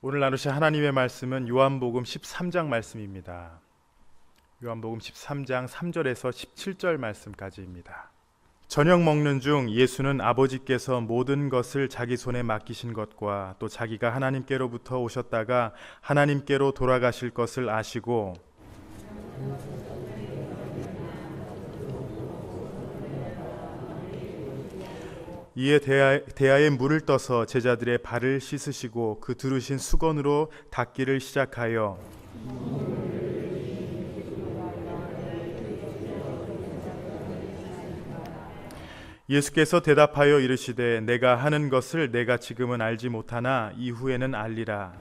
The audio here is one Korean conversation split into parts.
오늘 나누실 하나님의 말씀은 요한복음 13장 말씀입니다. 요한복음 13장 3절에서 17절 말씀까지입니다. 저녁 먹는 중 예수는 아버지께서 모든 것을 자기 손에 맡기신 것과 또 자기가 하나님께로부터 오셨다가 하나님께로 돌아가실 것을 아시고 이에 대야에 물을 떠서 제자들의 발을 씻으시고 그 두르신 수건으로 닦기를 시작하여 예수께서 대답하여 이르시되 내가 하는 것을 내가 지금은 알지 못하나 이후에는 알리라.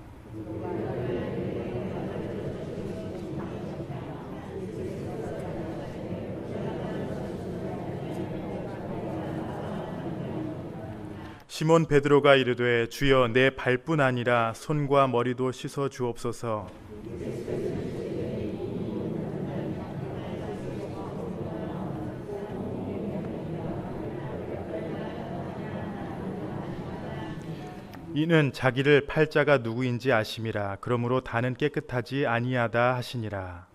시몬 베드로가 이르되 주여 내 발뿐 아니라 손과 머리도 씻어 주옵소서. 이는 자기를 팔 자가 누구인지 아심이라. 그러므로 다는 깨끗하지 아니하다 하시니라.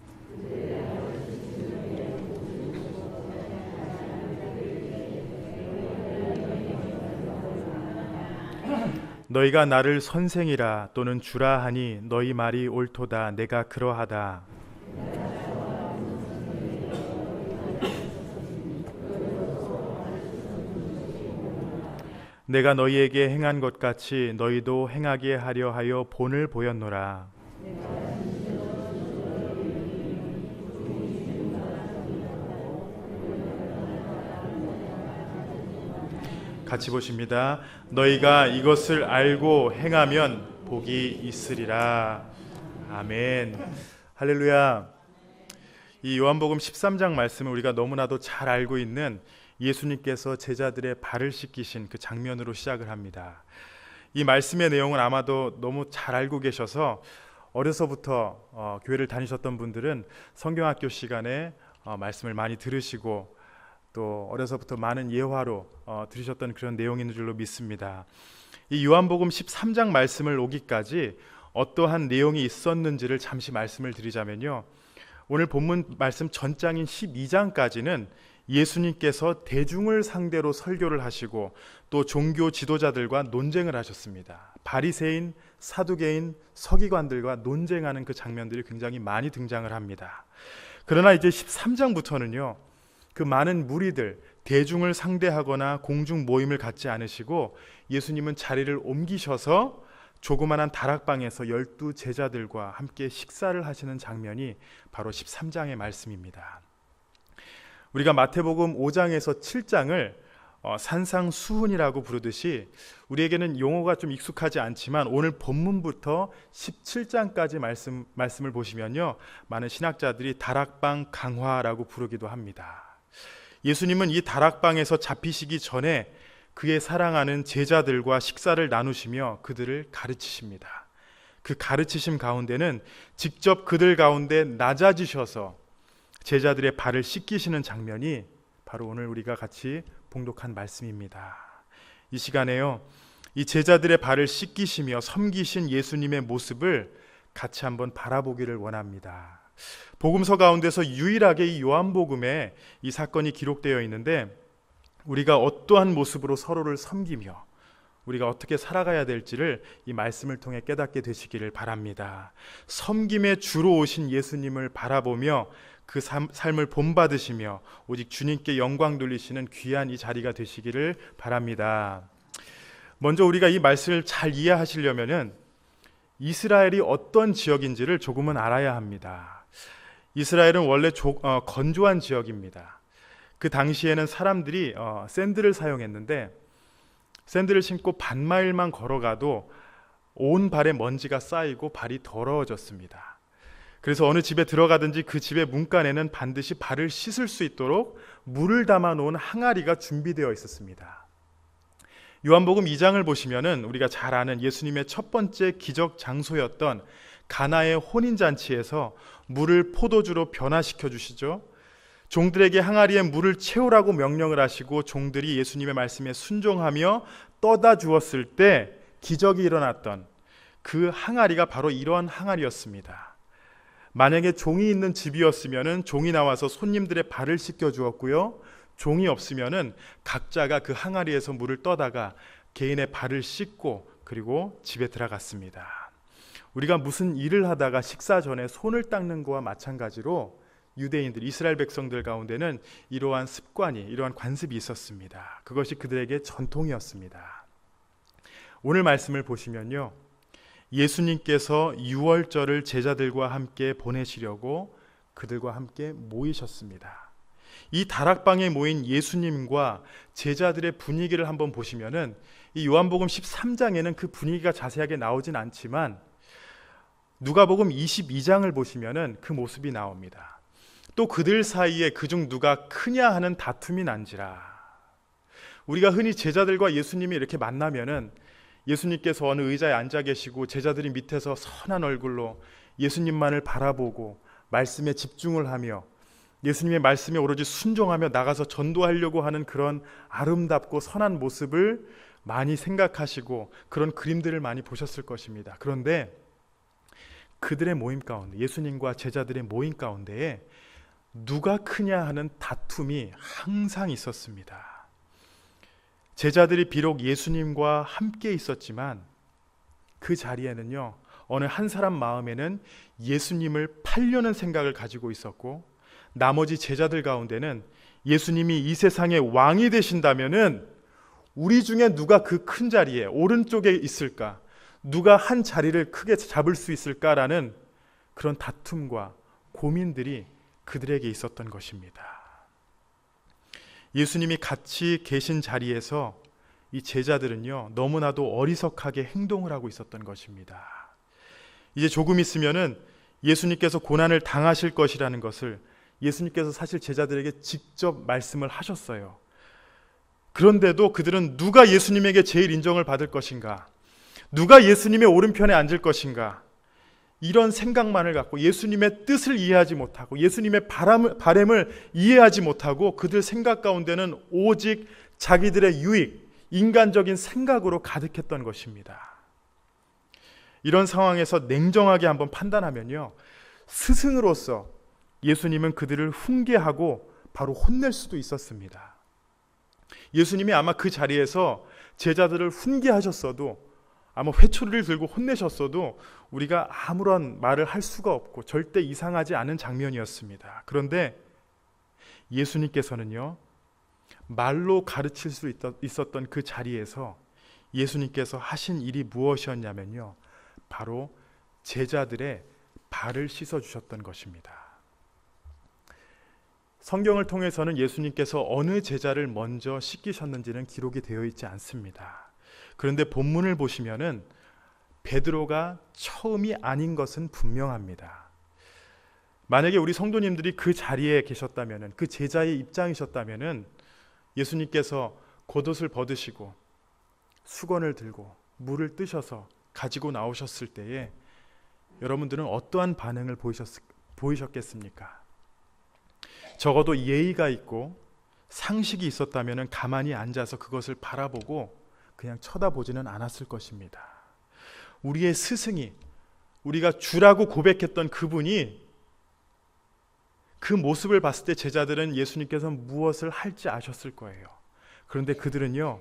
너희가 나를 선생이라 또는 주라 하니 너희 말이 옳도다. 내가 그러하다. 내가 너희에게 행한 것 같이 너희도 행하게 하려 하여 본을 보였노라. 같이 보십니다. 너희가 이것을 알고 행하면 복이 있으리라. 아멘. 할렐루야. 이 요한복음 13장 말씀은 우리가 너무나도 잘 알고 있는 예수님께서 제자들의 발을 씻기신 그 장면으로 시작을 합니다. 이 말씀의 내용은 아마도 너무 잘 알고 계셔서 어려서부터 교회를 다니셨던 분들은 성경학교 시간에 말씀을 많이 들으시고 또 어려서부터 많은 예화로 들으셨던 그런 내용인 줄로 믿습니다. 이 요한복음 13장 말씀을 오기까지 어떠한 내용이 있었는지를 잠시 말씀을 드리자면요, 오늘 본문 말씀 전장인 12장까지는 예수님께서 대중을 상대로 설교를 하시고 또 종교 지도자들과 논쟁을 하셨습니다. 바리새인, 사두개인, 서기관들과 논쟁하는 그 장면들이 굉장히 많이 등장을 합니다. 그러나 이제 13장부터는요, 그 많은 무리들, 대중을 상대하거나 공중 모임을 갖지 않으시고 예수님은 자리를 옮기셔서 조그마한 다락방에서 12 제자들과 함께 식사를 하시는 장면이 바로 13장의 말씀입니다. 우리가 마태복음 5장에서 7장을 산상수훈이라고 부르듯이 우리에게는 용어가 좀 익숙하지 않지만 오늘 본문부터 17장까지 말씀을 보시면요, 많은 신학자들이 다락방 강화라고 부르기도 합니다. 예수님은 이 다락방에서 잡히시기 전에 그의 사랑하는 제자들과 식사를 나누시며 그들을 가르치십니다. 그 가르치심 가운데는 직접 그들 가운데 낮아지셔서 제자들의 발을 씻기시는 장면이 바로 오늘 우리가 같이 봉독한 말씀입니다. 이 시간에요, 이 제자들의 발을 씻기시며 섬기신 예수님의 모습을 같이 한번 바라보기를 원합니다. 복음서 가운데서 유일하게 이 요한복음에 이 사건이 기록되어 있는데 우리가 어떠한 모습으로 서로를 섬기며 우리가 어떻게 살아가야 될지를 이 말씀을 통해 깨닫게 되시기를 바랍니다. 섬김의 주로 오신 예수님을 바라보며 그 삶을 본받으시며 오직 주님께 영광 돌리시는 귀한 이 자리가 되시기를 바랍니다. 먼저 우리가 이 말씀을 잘 이해하시려면은 이스라엘이 어떤 지역인지를 조금은 알아야 합니다. 이스라엘은 원래 건조한 지역입니다. 그 당시에는 사람들이 샌들을 사용했는데 샌들을 신고 반마일만 걸어가도 온 발에 먼지가 쌓이고 발이 더러워졌습니다. 그래서 어느 집에 들어가든지 그 집의 문간에는 반드시 발을 씻을 수 있도록 물을 담아 놓은 항아리가 준비되어 있었습니다. 요한복음 2장을 보시면은 우리가 잘 아는 예수님의 첫 번째 기적 장소였던 가나의 혼인잔치에서 물을 포도주로 변화시켜 주시죠. 종들에게 항아리에 물을 채우라고 명령을 하시고 종들이 예수님의 말씀에 순종하며 떠다 주었을 때 기적이 일어났던 그 항아리가 바로 이러한 항아리였습니다. 만약에 종이 있는 집이었으면은 종이 나와서 손님들의 발을 씻겨 주었고요. 종이 없으면은 각자가 그 항아리에서 물을 떠다가 개인의 발을 씻고 그리고 집에 들어갔습니다. 우리가 무슨 일을 하다가 식사 전에 손을 닦는 거와 마찬가지로 유대인들, 이스라엘 백성들 가운데는 이러한 습관이, 이러한 관습이 있었습니다. 그것이 그들에게 전통이었습니다. 오늘 말씀을 보시면요, 예수님께서 유월절을 제자들과 함께 보내시려고 그들과 함께 모이셨습니다. 이 다락방에 모인 예수님과 제자들의 분위기를 한번 보시면은 이 요한복음 13장에는 그 분위기가 자세하게 나오진 않지만 누가복음 22장을 보시면은 그 모습이 나옵니다. 또 그들 사이에 그중 누가 크냐 하는 다툼이 난지라. 우리가 흔히 제자들과 예수님이 이렇게 만나면은 예수님께서 어느 의자에 앉아 계시고 제자들이 밑에서 선한 얼굴로 예수님만을 바라보고 말씀에 집중을 하며 예수님의 말씀에 오로지 순종하며 나가서 전도하려고 하는 그런 아름답고 선한 모습을 많이 생각하시고 그런 그림들을 많이 보셨을 것입니다. 그런데 그들의 모임 가운데, 예수님과 제자들의 모임 가운데에 누가 크냐 하는 다툼이 항상 있었습니다. 제자들이 비록 예수님과 함께 있었지만 그 자리에는요, 어느 한 사람 마음에는 예수님을 팔려는 생각을 가지고 있었고 나머지 제자들 가운데는 예수님이 이 세상의 왕이 되신다면은 우리 중에 누가 그 큰 자리에 오른쪽에 있을까? 누가 한 자리를 크게 잡을 수 있을까라는 그런 다툼과 고민들이 그들에게 있었던 것입니다. 예수님이 같이 계신 자리에서 이 제자들은요, 너무나도 어리석하게 행동을 하고 있었던 것입니다. 이제 조금 있으면은 예수님께서 고난을 당하실 것이라는 것을 예수님께서 사실 제자들에게 직접 말씀을 하셨어요. 그런데도 그들은 누가 예수님에게 제일 인정을 받을 것인가? 누가 예수님의 오른편에 앉을 것인가? 이런 생각만을 갖고 예수님의 뜻을 이해하지 못하고 예수님의 바람을 이해하지 못하고 그들 생각 가운데는 오직 자기들의 유익, 인간적인 생각으로 가득했던 것입니다. 이런 상황에서 냉정하게 한번 판단하면요, 스승으로서 예수님은 그들을 훈계하고 바로 혼낼 수도 있었습니다. 예수님이 아마 그 자리에서 제자들을 훈계하셨어도, 아마 회초리를 들고 혼내셨어도 우리가 아무런 말을 할 수가 없고 절대 이상하지 않은 장면이었습니다. 그런데 예수님께서는요, 말로 가르칠 수 있었던 그 자리에서 예수님께서 하신 일이 무엇이었냐면요, 바로 제자들의 발을 씻어주셨던 것입니다. 성경을 통해서는 예수님께서 어느 제자를 먼저 씻기셨는지는 기록이 되어 있지 않습니다. 그런데 본문을 보시면은 베드로가 처음이 아닌 것은 분명합니다. 만약에 우리 성도님들이 그 자리에 계셨다면은, 그 제자의 입장이셨다면은 예수님께서 겉옷을 벗으시고 수건을 들고 물을 뜨셔서 가지고 나오셨을 때에 여러분들은 어떠한 반응을 보이셨겠습니까? 적어도 예의가 있고 상식이 있었다면은 가만히 앉아서 그것을 바라보고 그냥 쳐다보지는 않았을 것입니다. 우리의 스승이, 우리가 주라고 고백했던 그분이 그 모습을 봤을 때 제자들은 예수님께서 무엇을 할지 아셨을 거예요. 그런데 그들은요,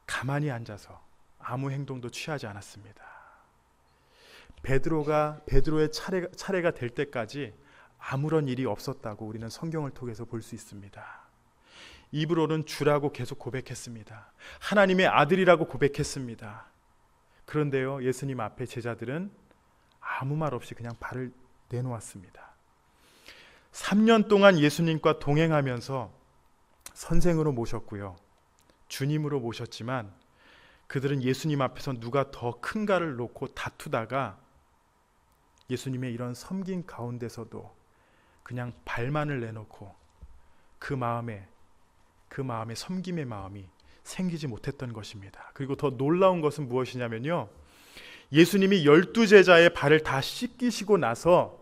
가만히 앉아서 아무 행동도 취하지 않았습니다. 베드로의 차례가 될 때까지 아무런 일이 없었다고 우리는 성경을 통해서 볼 수 있습니다. 입으로는 주라고 계속 고백했습니다. 하나님의 아들이라고 고백했습니다. 그런데요, 예수님 앞에 제자들은 아무 말 없이 그냥 발을 내놓았습니다. 3년 동안 예수님과 동행하면서 선생으로 모셨고요, 주님으로 모셨지만 그들은 예수님 앞에서 누가 더 큰가를 놓고 다투다가 예수님의 이런 섬김 가운데서도 그냥 발만을 내놓고 그 마음에 섬김의 마음이 생기지 못했던 것입니다. 그리고 더 놀라운 것은 무엇이냐면요, 예수님이 12제자의 발을 다 씻기시고 나서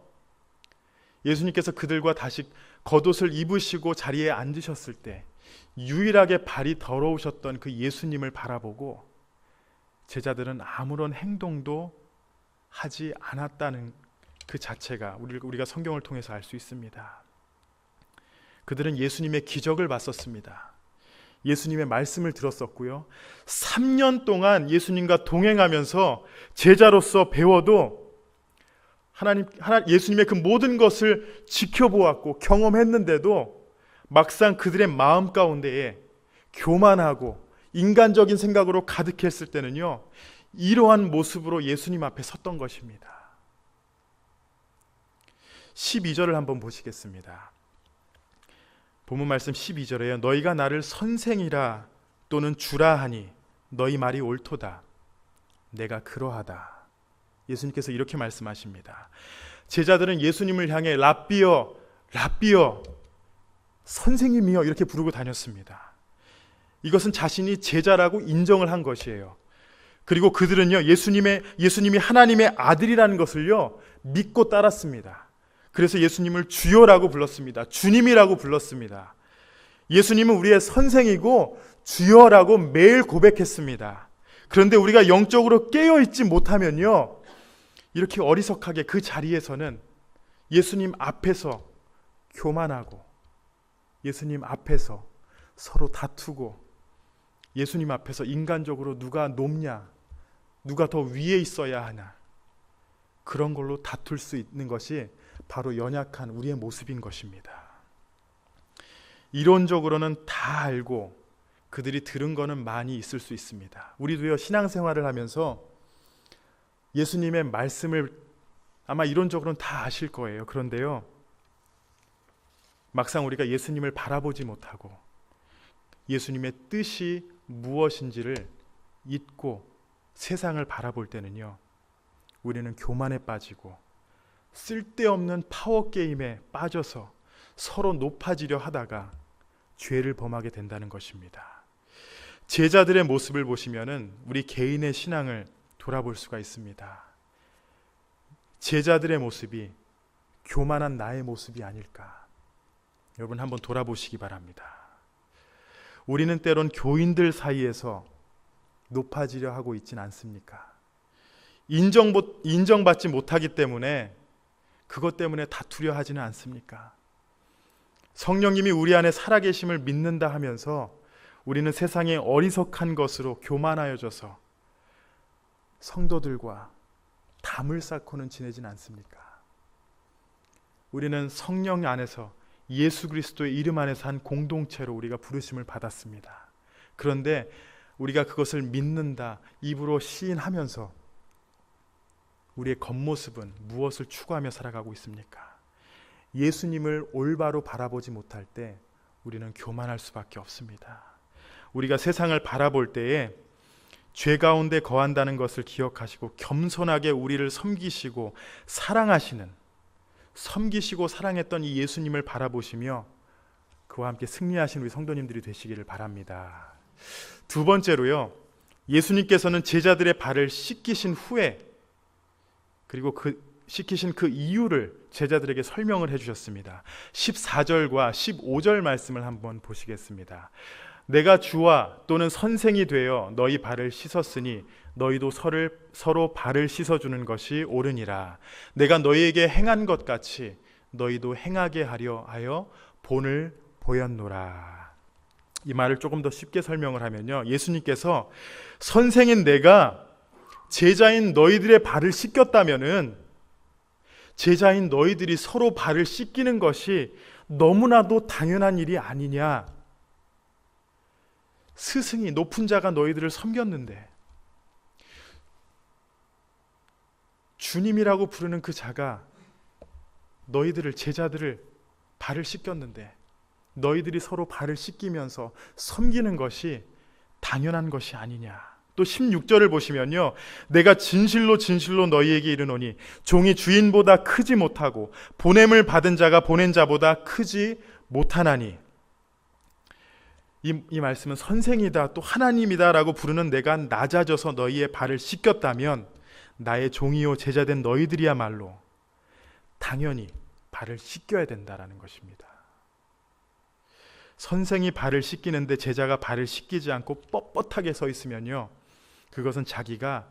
예수님께서 그들과 다시 겉옷을 입으시고 자리에 앉으셨을 때 유일하게 발이 더러우셨던 그 예수님을 바라보고 제자들은 아무런 행동도 하지 않았다는 그 자체가 우리가 성경을 통해서 알 수 있습니다. 그들은 예수님의 기적을 봤었습니다. 예수님의 말씀을 들었었고요. 3년 동안 예수님과 동행하면서 제자로서 배워도 예수님의 그 모든 것을 지켜보았고 경험했는데도 막상 그들의 마음 가운데에 교만하고 인간적인 생각으로 가득했을 때는요, 이러한 모습으로 예수님 앞에 섰던 것입니다. 12절을 한번 보시겠습니다. 본문 말씀 12절에요. 너희가 나를 선생이라 또는 주라 하니 너희 말이 옳도다. 내가 그러하다. 예수님께서 이렇게 말씀하십니다. 제자들은 예수님을 향해 랍비여, 랍비여, 선생님이여 이렇게 부르고 다녔습니다. 이것은 자신이 제자라고 인정을 한 것이에요. 그리고 그들은요, 예수님이 하나님의 아들이라는 것을요 믿고 따랐습니다. 그래서 예수님을 주여라고 불렀습니다. 주님이라고 불렀습니다. 예수님은 우리의 선생이고 주여라고 매일 고백했습니다. 그런데 우리가 영적으로 깨어있지 못하면요, 이렇게 어리석하게 그 자리에서는 예수님 앞에서 교만하고 예수님 앞에서 서로 다투고 예수님 앞에서 인간적으로 누가 높냐, 누가 더 위에 있어야 하나, 그런 걸로 다툴 수 있는 것이 바로 연약한 우리의 모습인 것입니다. 이론적으로는 다 알고 그들이 들은 거는 많이 있을 수 있습니다. 우리도요, 신앙생활을 하면서 예수님의 말씀을 아마 이론적으로는 다 아실 거예요. 그런데요, 막상 우리가 예수님을 바라보지 못하고 예수님의 뜻이 무엇인지를 잊고 세상을 바라볼 때는요, 우리는 교만에 빠지고 쓸데없는 파워게임에 빠져서 서로 높아지려 하다가 죄를 범하게 된다는 것입니다. 제자들의 모습을 보시면은 우리 개인의 신앙을 돌아볼 수가 있습니다. 제자들의 모습이 교만한 나의 모습이 아닐까? 여러분 한번 돌아보시기 바랍니다. 우리는 때론 교인들 사이에서 높아지려 하고 있진 않습니까? 인정받지 못하기 때문에 그것 때문에 다투려 하지는 않습니까? 성령님이 우리 안에 살아계심을 믿는다 하면서 우리는 세상의 어리석한 것으로 교만하여져서 성도들과 담을 쌓고는 지내진 않습니까? 우리는 성령 안에서 예수 그리스도의 이름 안에서 한 공동체로 우리가 부르심을 받았습니다. 그런데 우리가 그것을 믿는다, 입으로 시인하면서 우리의 겉모습은 무엇을 추구하며 살아가고 있습니까? 예수님을 올바로 바라보지 못할 때 우리는 교만할 수밖에 없습니다. 우리가 세상을 바라볼 때에 죄 가운데 거한다는 것을 기억하시고 겸손하게 우리를 섬기시고 섬기시고 사랑했던 이 예수님을 바라보시며 그와 함께 승리하신 우리 성도님들이 되시기를 바랍니다. 두 번째로요, 예수님께서는 제자들의 발을 씻기신 후에 그리고 씻기신 그 이유를 제자들에게 설명을 해주셨습니다. 14절과 15절 말씀을 한번 보시겠습니다. 내가 주와 또는 선생이 되어 너희 발을 씻었으니 너희도 서로 발을 씻어주는 것이 옳으니라. 내가 너희에게 행한 것 같이 너희도 행하게 하려 하여 본을 보였노라. 이 말을 조금 더 쉽게 설명을 하면요, 예수님께서 선생인 내가 제자인 너희들의 발을 씻겼다면은 제자인 너희들이 서로 발을 씻기는 것이 너무나도 당연한 일이 아니냐. 스승이, 높은 자가 너희들을 섬겼는데 주님이라고 부르는 그 자가 제자들을 발을 씻겼는데 너희들이 서로 발을 씻기면서 섬기는 것이 당연한 것이 아니냐. 또 16절을 보시면요, 내가 진실로 진실로 너희에게 이르노니 종이 주인보다 크지 못하고 보냄을 받은 자가 보낸 자보다 크지 못하나니. 이 말씀은 선생이다 또 하나님이다 라고 부르는 내가 낮아져서 너희의 발을 씻겼다면 나의 종이요 제자된 너희들이야말로 당연히 발을 씻겨야 된다라는 것입니다. 선생이 발을 씻기는데 제자가 발을 씻기지 않고 뻣뻣하게 서 있으면요, 그것은 자기가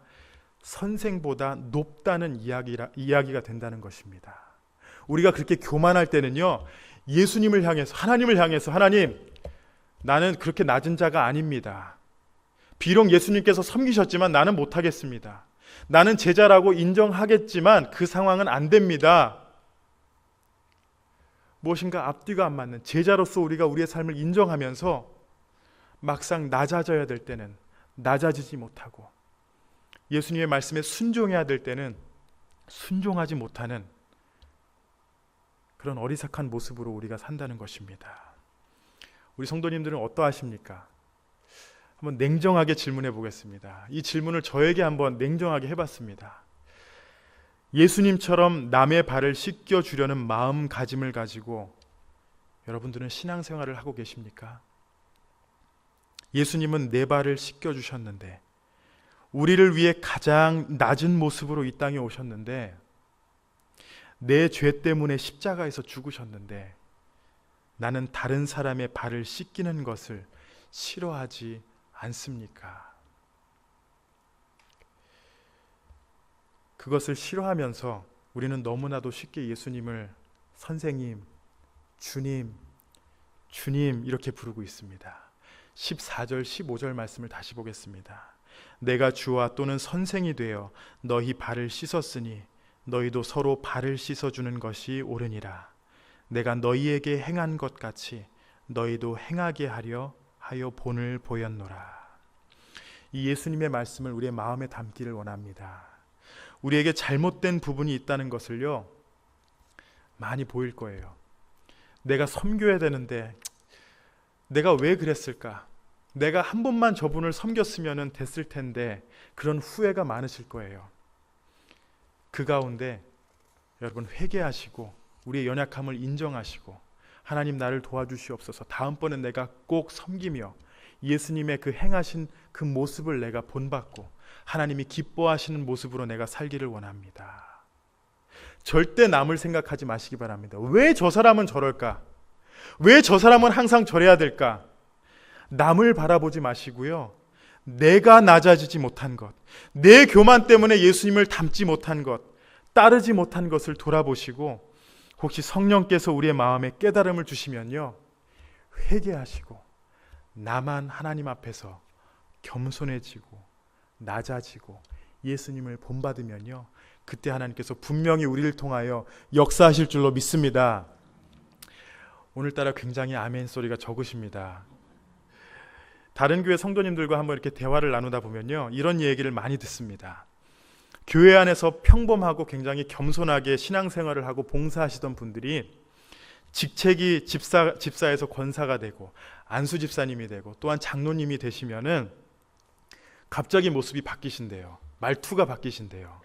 선생보다 높다는 이야기가 된다는 것입니다. 우리가 그렇게 교만할 때는요, 예수님을 향해서, 하나님을 향해서, 하나님, 나는 그렇게 낮은 자가 아닙니다. 비록 예수님께서 섬기셨지만 나는 못하겠습니다. 나는 제자라고 인정하겠지만 그 상황은 안 됩니다. 무엇인가 앞뒤가 안 맞는 제자로서 우리가 우리의 삶을 인정하면서 막상 낮아져야 될 때는 낮아지지 못하고, 예수님의 말씀에 순종해야 될 때는 순종하지 못하는 그런 어리석한 모습으로 우리가 산다는 것입니다. 우리 성도님들은 어떠하십니까? 한번 냉정하게 질문해 보겠습니다. 이 질문을 저에게 한번 냉정하게 해봤습니다. 예수님처럼 남의 발을 씻겨주려는 마음가짐을 가지고 여러분들은 신앙생활을 하고 계십니까? 예수님은 내 발을 씻겨주셨는데, 우리를 위해 가장 낮은 모습으로 이 땅에 오셨는데, 내 죄 때문에 십자가에서 죽으셨는데, 나는 다른 사람의 발을 씻기는 것을 싫어하지 않습니까? 그것을 싫어하면서 우리는 너무나도 쉽게 예수님을 선생님, 주님, 주님 이렇게 부르고 있습니다. 14절, 15절 말씀을 다시 보겠습니다. 내가 주와 또는 선생이 되어 너희 발을 씻었으니 너희도 서로 발을 씻어주는 것이 옳으니라. 내가 너희에게 행한 것 같이 너희도 행하게 하려 하여 본을 보였노라. 이 예수님의 말씀을 우리의 마음에 담기를 원합니다. 우리에게 잘못된 부분이 있다는 것을요, 많이 보일 거예요. 내가 섬겨야 되는데 내가 왜 그랬을까? 내가 한 번만 저분을 섬겼으면 됐을 텐데, 그런 후회가 많으실 거예요. 그 가운데 여러분 회개하시고 우리의 연약함을 인정하시고, 하나님 나를 도와주시옵소서, 다음번엔 내가 꼭 섬기며 예수님의 그 행하신 그 모습을 내가 본받고 하나님이 기뻐하시는 모습으로 내가 살기를 원합니다. 절대 남을 생각하지 마시기 바랍니다. 왜 저 사람은 저럴까? 왜 저 사람은 항상 저래야 될까? 남을 바라보지 마시고요, 내가 낮아지지 못한 것, 내 교만 때문에 예수님을 닮지 못한 것, 따르지 못한 것을 돌아보시고, 혹시 성령께서 우리의 마음에 깨달음을 주시면요, 회개하시고 나만 하나님 앞에서 겸손해지고 낮아지고 예수님을 본받으면요, 그때 하나님께서 분명히 우리를 통하여 역사하실 줄로 믿습니다. 오늘따라 굉장히 아멘 소리가 적으십니다. 다른 교회 성도님들과 한번 이렇게 대화를 나누다 보면요, 이런 얘기를 많이 듣습니다. 교회 안에서 평범하고 굉장히 겸손하게 신앙생활을 하고 봉사하시던 분들이 직책이 집사에서 권사가 되고 안수 집사님이 되고 또한 장로님이 되시면은 갑자기 모습이 바뀌신대요. 말투가 바뀌신대요.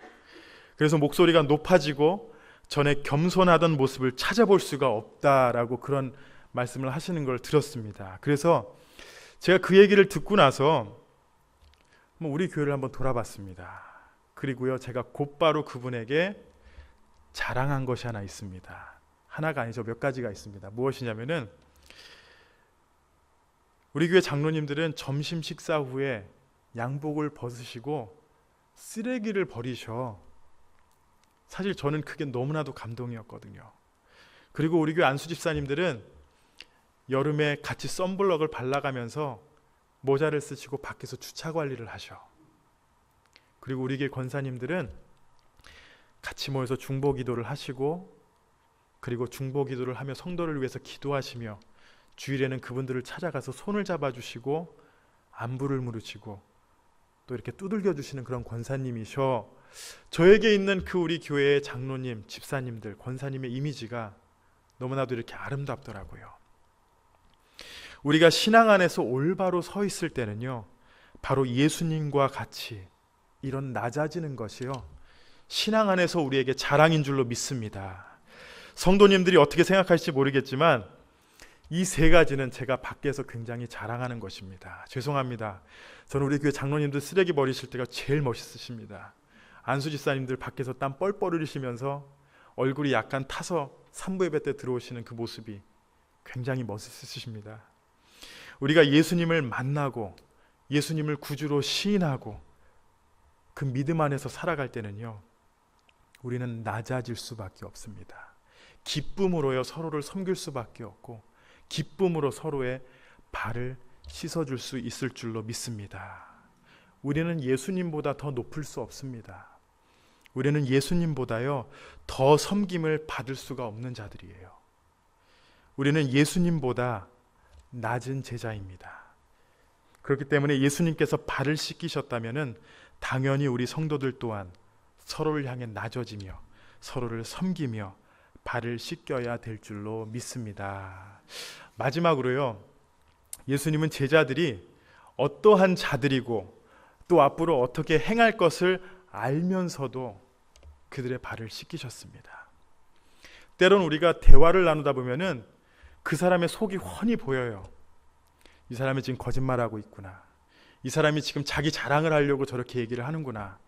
그래서 목소리가 높아지고 전에 겸손하던 모습을 찾아볼 수가 없다라고 그런 말씀을 하시는 걸 들었습니다. 그래서 제가 그 얘기를 듣고 나서 우리 교회를 한번 돌아봤습니다. 그리고요, 제가 곧바로 그분에게 자랑한 것이 하나 있습니다. 하나가 아니죠, 몇 가지가 있습니다. 무엇이냐면은, 우리 교회 장로님들은 점심 식사 후에 양복을 벗으시고 쓰레기를 버리셔. 사실 저는 그게 너무나도 감동이었거든요. 그리고 우리 교회 안수 집사님들은 여름에 같이 선블럭을 발라가면서 모자를 쓰시고 밖에서 주차 관리를 하셔. 그리고 우리 교회 권사님들은 같이 모여서 중보 기도를 하시고, 그리고 중보 기도를 하며 성도를 위해서 기도하시며, 주일에는 그분들을 찾아가서 손을 잡아주시고 안부를 물으시고 또 이렇게 두들겨 주시는 그런 권사님이셔. 저에게 있는 그 우리 교회의 장로님, 집사님들, 권사님의 이미지가 너무나도 이렇게 아름답더라고요. 우리가 신앙 안에서 올바로 서 있을 때는요, 바로 예수님과 같이 이런 낮아지는 것이요, 신앙 안에서 우리에게 자랑인 줄로 믿습니다. 성도님들이 어떻게 생각할지 모르겠지만 이 세 가지는 제가 밖에서 굉장히 자랑하는 것입니다. 죄송합니다. 저는 우리 교회 장로님들 쓰레기 버리실 때가 제일 멋있으십니다. 안수 집사님들 밖에서 땀 뻘뻘 흘리시면서 얼굴이 약간 타서 산부 예배 때 들어오시는 그 모습이 굉장히 멋있으십니다. 우리가 예수님을 만나고 예수님을 구주로 시인하고 그 믿음 안에서 살아갈 때는요, 우리는 낮아질 수밖에 없습니다. 기쁨으로요 서로를 섬길 수밖에 없고, 기쁨으로 서로의 발을 씻어줄 수 있을 줄로 믿습니다. 우리는 예수님보다 더 높을 수 없습니다. 우리는 예수님보다요 더 섬김을 받을 수가 없는 자들이에요. 우리는 예수님보다 낮은 제자입니다. 그렇기 때문에 예수님께서 발을 씻기셨다면 당연히 우리 성도들 또한 서로를 향해 낮아지며 서로를 섬기며 발을 씻겨야 될 줄로 믿습니다. 마지막으로요, 예수님은 제자들이 어떠한 자들이고 또 앞으로 어떻게 행할 것을 알면서도 그들의 발을 씻기셨습니다. 때론 우리가 대화를 나누다 보면은 그 사람의 속이 훤히 보여요. 이 사람이 지금 거짓말하고 있구나. 이 사람이 지금 자기 자랑을 하려고 저렇게 얘기를 하는구나.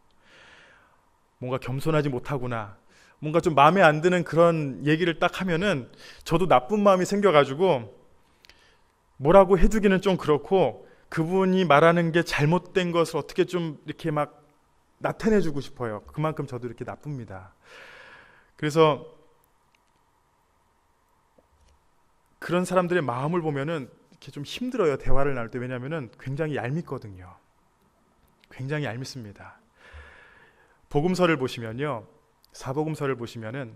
뭔가 겸손하지 못하구나. 뭔가 좀 마음에 안 드는 그런 얘기를 딱 하면은 저도 나쁜 마음이 생겨가지고 뭐라고 해주기는 좀 그렇고, 그분이 말하는 게 잘못된 것을 어떻게 좀 이렇게 막 나타내주고 싶어요. 그만큼 저도 이렇게 나쁩니다. 그래서 그런 사람들의 마음을 보면은 이렇게 좀 힘들어요, 대화를 나눌 때. 왜냐하면은 굉장히 얄밉거든요. 굉장히 얄밉습니다. 복음서를 보시면요, 사복음서를 보시면은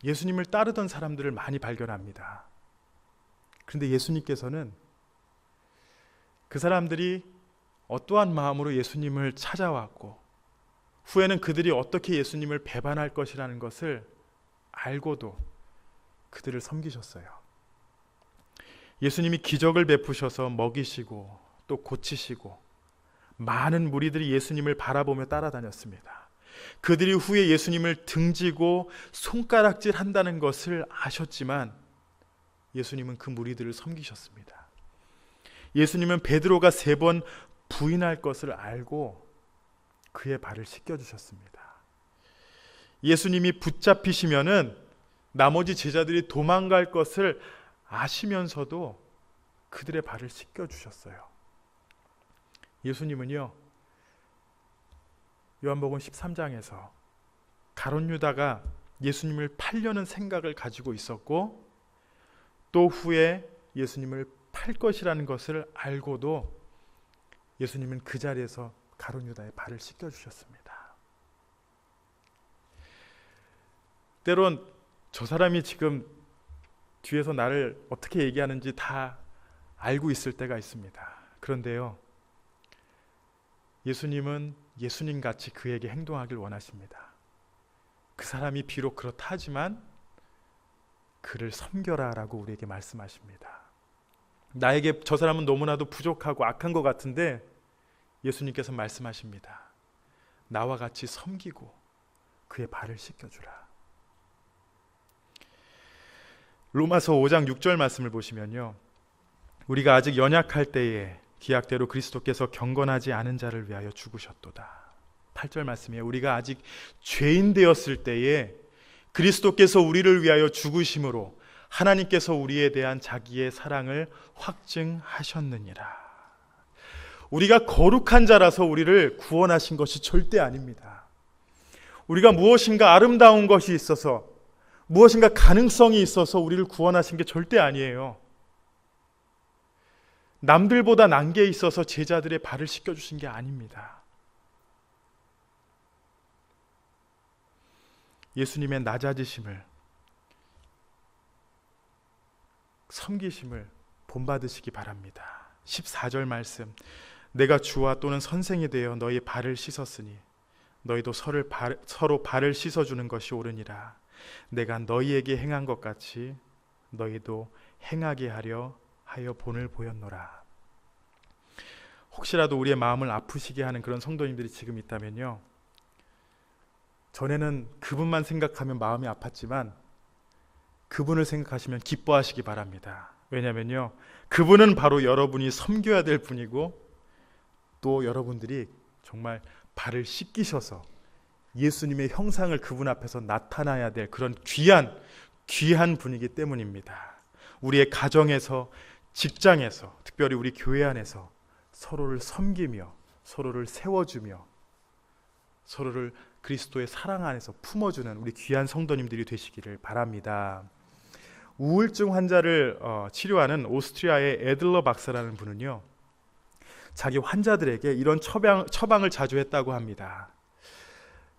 예수님을 따르던 사람들을 많이 발견합니다. 그런데 예수님께서는 그 사람들이 어떠한 마음으로 예수님을 찾아왔고 후에는 그들이 어떻게 예수님을 배반할 것이라는 것을 알고도 그들을 섬기셨어요. 예수님이 기적을 베푸셔서 먹이시고 또 고치시고 많은 무리들이 예수님을 바라보며 따라다녔습니다. 그들이 후에 예수님을 등지고 손가락질 한다는 것을 아셨지만 예수님은 그 무리들을 섬기셨습니다. 예수님은 베드로가 3번 부인할 것을 알고 그의 발을 씻겨주셨습니다. 예수님이 붙잡히시면은 나머지 제자들이 도망갈 것을 아시면서도 그들의 발을 씻겨주셨어요. 예수님은요, 요한복음 13장에서 가룟 유다가 예수님을 팔려는 생각을 가지고 있었고 또 후에 예수님을 팔 것이라는 것을 알고도 예수님은 그 자리에서 가룟 유다의 발을 씻겨주셨습니다. 때론 저 사람이 지금 뒤에서 나를 어떻게 얘기하는지 다 알고 있을 때가 있습니다. 그런데요, 예수님은 예수님같이 그에게 행동하길 원하십니다. 그 사람이 비록 그렇다 하지만 그를 섬겨라 라고 우리에게 말씀하십니다. 나에게 저 사람은 너무나도 부족하고 악한 것 같은데 예수님께서 말씀하십니다. 나와 같이 섬기고 그의 발을 씻겨주라. 로마서 5장 6절 말씀을 보시면요, 우리가 아직 연약할 때에 기약대로 그리스도께서 경건하지 않은 자를 위하여 죽으셨도다. 8절 말씀이에요. 우리가 아직 죄인 되었을 때에 그리스도께서 우리를 위하여 죽으심으로 하나님께서 우리에 대한 자기의 사랑을 확증하셨느니라. 우리가 거룩한 자라서 우리를 구원하신 것이 절대 아닙니다. 우리가 무엇인가 아름다운 것이 있어서, 무엇인가 가능성이 있어서 우리를 구원하신 게 절대 아니에요. 남들보다 난 게 있어서 제자들의 발을 씻겨주신 게 아닙니다. 예수님의 낮아지심을, 섬기심을 본받으시기 바랍니다. 14절 말씀, 내가 주와 또는 선생이 되어 너희 발을 씻었으니 너희도 서로 발을 씻어주는 것이 옳으니라. 내가 너희에게 행한 것 같이 너희도 행하게 하려 하여 본을 보였노라. 혹시라도 우리의 마음을 아프시게 하는 그런 성도님들이 지금 있다면요, 전에는 그분만 생각하면 마음이 아팠지만 그분을 생각하시면 기뻐하시기 바랍니다. 왜냐면요, 그분은 바로 여러분이 섬겨야 될 분이고 또 여러분들이 정말 발을 씻기셔서 예수님의 형상을 그분 앞에서 나타나야 될 그런 귀한 분이기 때문입니다. 우리의 가정에서, 직장에서, 특별히 우리 교회 안에서 서로를 섬기며 서로를 세워주며 서로를 그리스도의 사랑 안에서 품어주는 우리 귀한 성도님들이 되시기를 바랍니다. 우울증 환자를 치료하는 오스트리아의 에들러 박사라는 분은요, 자기 환자들에게 이런 처방을 자주 했다고 합니다.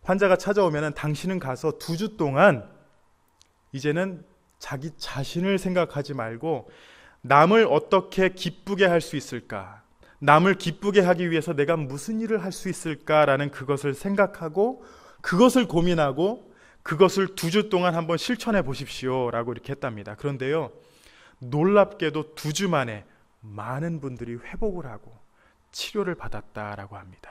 환자가 찾아오면 당신은 가서 2주 동안 이제는 자기 자신을 생각하지 말고 남을 어떻게 기쁘게 할 수 있을까, 남을 기쁘게 하기 위해서 내가 무슨 일을 할 수 있을까라는 그것을 생각하고 그것을 고민하고 그것을 2주 동안 한번 실천해 보십시오 라고 이렇게 했답니다. 그런데요, 놀랍게도 2주 만에 많은 분들이 회복을 하고 치료를 받았다라고 합니다.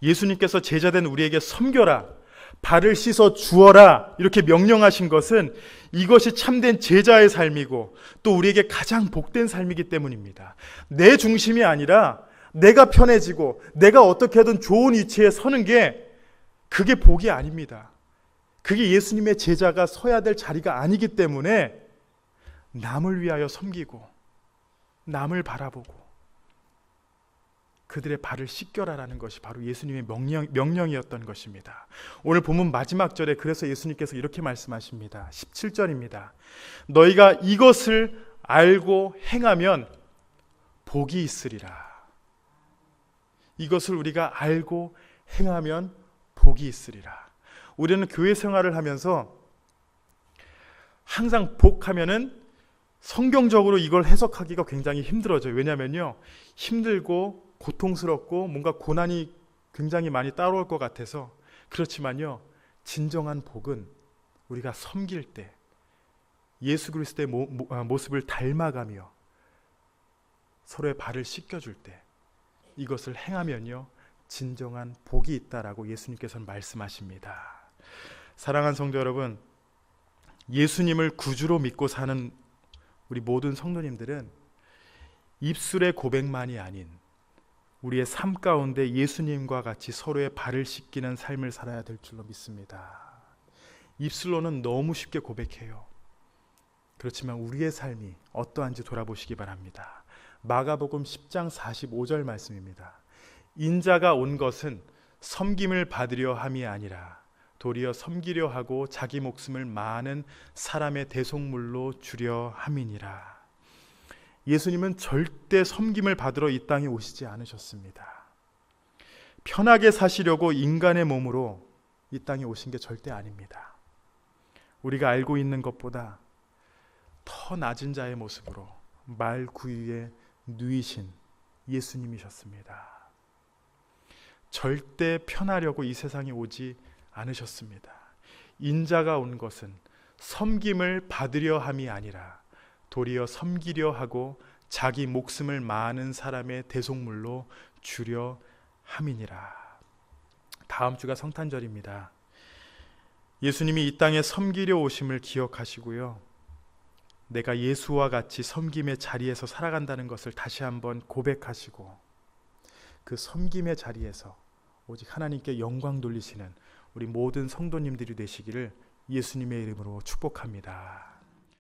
예수님께서 제자된 우리에게 섬겨라, 발을 씻어 주어라 이렇게 명령하신 것은 이것이 참된 제자의 삶이고 또 우리에게 가장 복된 삶이기 때문입니다. 내 중심이 아니라 내가 편해지고 내가 어떻게든 좋은 위치에 서는 게 그게 복이 아닙니다. 그게 예수님의 제자가 서야 될 자리가 아니기 때문에 남을 위하여 섬기고 남을 바라보고 그들의 발을 씻겨라라는 것이 바로 예수님의 명령이었던 것입니다. 오늘 본문 마지막 절에 그래서 예수님께서 이렇게 말씀하십니다. 17절입니다. 너희가 이것을 알고 행하면 복이 있으리라. 이것을 우리가 알고 행하면 복이 있으리라. 우리는 교회 생활을 하면서 항상 복하면은 성경적으로 이걸 해석하기가 굉장히 힘들어져요. 왜냐면요, 힘들고 고통스럽고 뭔가 고난이 굉장히 많이 따라올 것 같아서. 그렇지만요, 진정한 복은 우리가 섬길 때 예수 그리스도의 모습을 닮아가며 서로의 발을 씻겨줄 때 이것을 행하면요 진정한 복이 있다라고 예수님께서는 말씀하십니다. 사랑하는 성도 여러분, 예수님을 구주로 믿고 사는 우리 모든 성도님들은 입술의 고백만이 아닌 우리의 삶 가운데 예수님과 같이 서로의 발을 씻기는 삶을 살아야 될 줄로 믿습니다. 입술로는 너무 쉽게 고백해요. 그렇지만 우리의 삶이 어떠한지 돌아보시기 바랍니다. 마가복음 10장 45절 말씀입니다. 인자가 온 것은 섬김을 받으려 함이 아니라 도리어 섬기려 하고 자기 목숨을 많은 사람의 대속물로 주려 함이니라. 예수님은 절대 섬김을 받으러 이 땅에 오시지 않으셨습니다. 편하게 사시려고 인간의 몸으로 이 땅에 오신 게 절대 아닙니다. 우리가 알고 있는 것보다 더 낮은 자의 모습으로 말 구유에 누이신 예수님이셨습니다. 절대 편하려고 이 세상에 오지 않으셨습니다. 인자가 온 것은 섬김을 받으려 함이 아니라 도리어 섬기려 하고 자기 목숨을 많은 사람의 대속물로 주려 함이니라. 다음 주가 성탄절입니다. 예수님이 이 땅에 섬기려 오심을 기억하시고요, 내가 예수와 같이 섬김의 자리에서 살아간다는 것을 다시 한번 고백하시고 그 섬김의 자리에서 오직 하나님께 영광 돌리시는 우리 모든 성도님들이 되시기를 예수님의 이름으로 축복합니다.